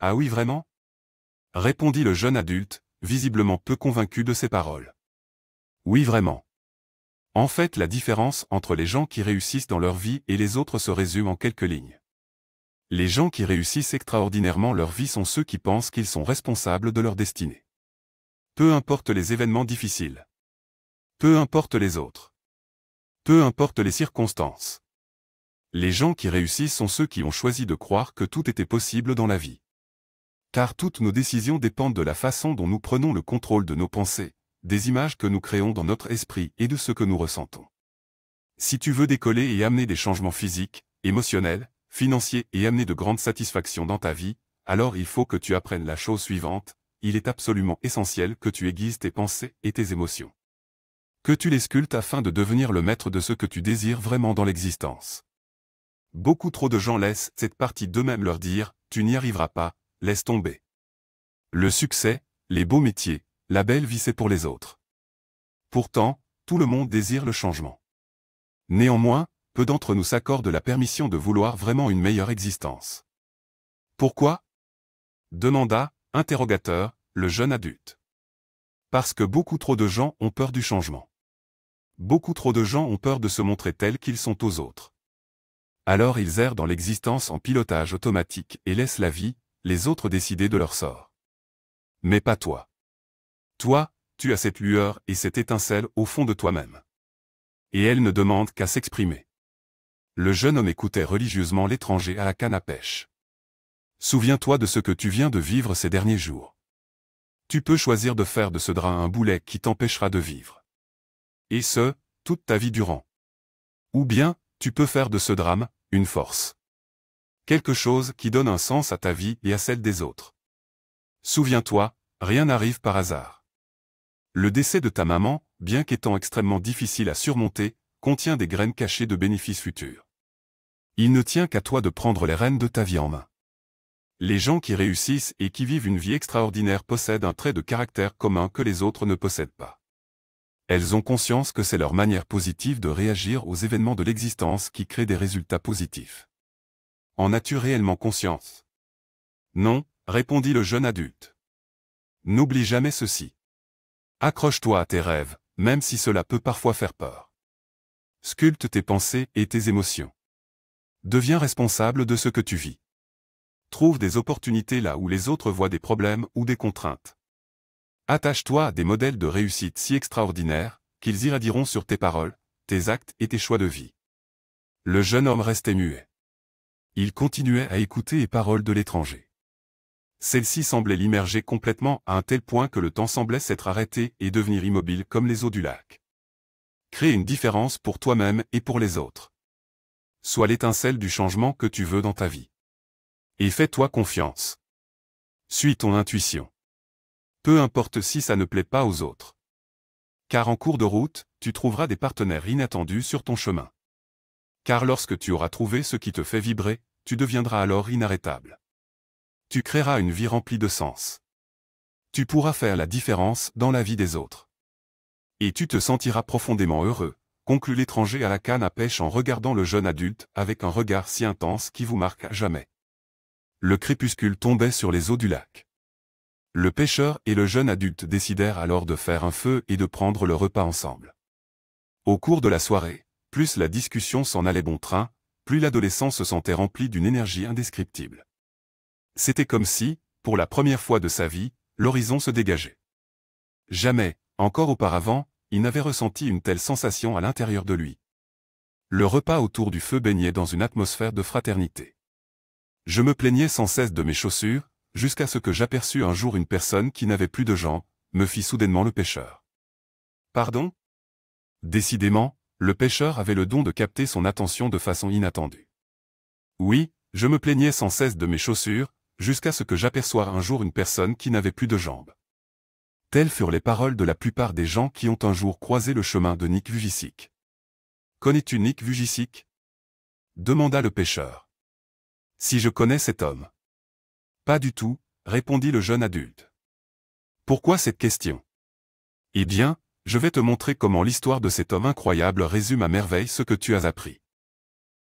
Ah oui vraiment? Répondit le jeune adulte, visiblement peu convaincu de ses paroles. Oui vraiment. En fait, la différence entre les gens qui réussissent dans leur vie et les autres se résume en quelques lignes. Les gens qui réussissent extraordinairement leur vie sont ceux qui pensent qu'ils sont responsables de leur destinée. Peu importe les événements difficiles. Peu importe les autres. Peu importe les circonstances. Les gens qui réussissent sont ceux qui ont choisi de croire que tout était possible dans la vie. Car toutes nos décisions dépendent de la façon dont nous prenons le contrôle de nos pensées, des images que nous créons dans notre esprit et de ce que nous ressentons. Si tu veux décoller et amener des changements physiques, émotionnels, financiers et amener de grandes satisfactions dans ta vie, alors il faut que tu apprennes la chose suivante, il est absolument essentiel que tu aiguises tes pensées et tes émotions. Que tu les sculptes afin de devenir le maître de ce que tu désires vraiment dans l'existence. Beaucoup trop de gens laissent cette partie d'eux-mêmes leur dire « tu n'y arriveras pas, laisse tomber ». Le succès, les beaux métiers, la belle vie c'est pour les autres. Pourtant, tout le monde désire le changement. Néanmoins, peu d'entre nous s'accordent la permission de vouloir vraiment une meilleure existence. Pourquoi? Demanda, interrogateur, le jeune adulte. Parce que beaucoup trop de gens ont peur du changement. Beaucoup trop de gens ont peur de se montrer tels qu'ils sont aux autres. Alors ils errent dans l'existence en pilotage automatique et laissent la vie, les autres décider de leur sort. Mais pas toi. Toi, tu as cette lueur et cette étincelle au fond de toi-même. Et elle ne demande qu'à s'exprimer. Le jeune homme écoutait religieusement l'étranger à la canne à pêche. Souviens-toi de ce que tu viens de vivre ces derniers jours. Tu peux choisir de faire de ce drap un boulet qui t'empêchera de vivre. Et ce, toute ta vie durant. Ou bien, tu peux faire de ce drame, une force. Quelque chose qui donne un sens à ta vie et à celle des autres. Souviens-toi, rien n'arrive par hasard. Le décès de ta maman, bien qu'étant extrêmement difficile à surmonter, contient des graines cachées de bénéfices futurs. Il ne tient qu'à toi de prendre les rênes de ta vie en main. Les gens qui réussissent et qui vivent une vie extraordinaire possèdent un trait de caractère commun que les autres ne possèdent pas. Elles ont conscience que c'est leur manière positive de réagir aux événements de l'existence qui crée des résultats positifs. En as-tu réellement conscience? Non, répondit le jeune adulte. N'oublie jamais ceci. Accroche-toi à tes rêves, même si cela peut parfois faire peur. Sculpte tes pensées et tes émotions. Deviens responsable de ce que tu vis. Trouve des opportunités là où les autres voient des problèmes ou des contraintes. Attache-toi à des modèles de réussite si extraordinaires, qu'ils irradieront sur tes paroles, tes actes et tes choix de vie. Le jeune homme restait muet. Il continuait à écouter les paroles de l'étranger. Celle-ci semblait l'immerger complètement à un tel point que le temps semblait s'être arrêté et devenir immobile comme les eaux du lac. Crée une différence pour toi-même et pour les autres. Sois l'étincelle du changement que tu veux dans ta vie. Et fais-toi confiance. Suis ton intuition. Peu importe si ça ne plaît pas aux autres. Car en cours de route, tu trouveras des partenaires inattendus sur ton chemin. Car lorsque tu auras trouvé ce qui te fait vibrer, tu deviendras alors inarrêtable. Tu créeras une vie remplie de sens. Tu pourras faire la différence dans la vie des autres. Et tu te sentiras profondément heureux, conclut l'étranger à la canne à pêche en regardant le jeune adulte avec un regard si intense qui vous marque à jamais. Le crépuscule tombait sur les eaux du lac. Le pêcheur et le jeune adulte décidèrent alors de faire un feu et de prendre le repas ensemble. Au cours de la soirée, plus la discussion s'en allait bon train, plus l'adolescent se sentait rempli d'une énergie indescriptible. C'était comme si, pour la première fois de sa vie, l'horizon se dégageait. Jamais, encore auparavant, il n'avait ressenti une telle sensation à l'intérieur de lui. Le repas autour du feu baignait dans une atmosphère de fraternité. Je me plaignais sans cesse de mes chaussures, jusqu'à ce que j'aperçus un jour une personne qui n'avait plus de jambes, me fit soudainement le pêcheur. Pardon? Décidément, le pêcheur avait le don de capter son attention de façon inattendue. Oui, je me plaignais sans cesse de mes chaussures, jusqu'à ce que j'aperçois un jour une personne qui n'avait plus de jambes. Telles furent les paroles de la plupart des gens qui ont un jour croisé le chemin de Nick Vujicic. Connais-tu Nick Vujicic? Demanda le pêcheur. Si je connais cet homme. Pas du tout, répondit le jeune adulte. Pourquoi cette question? Eh bien, je vais te montrer comment l'histoire de cet homme incroyable résume à merveille ce que tu as appris.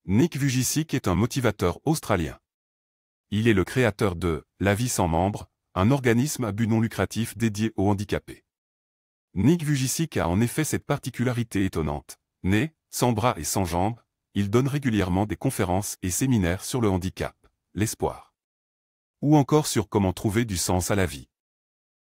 Nick Vujicic est un motivateur australien. Il est le créateur de « La vie sans membres », un organisme à but non lucratif dédié aux handicapés. Nick Vujicic a en effet cette particularité étonnante. Né, sans bras et sans jambes, il donne régulièrement des conférences et séminaires sur le handicap, l'espoir. Ou encore sur comment trouver du sens à la vie.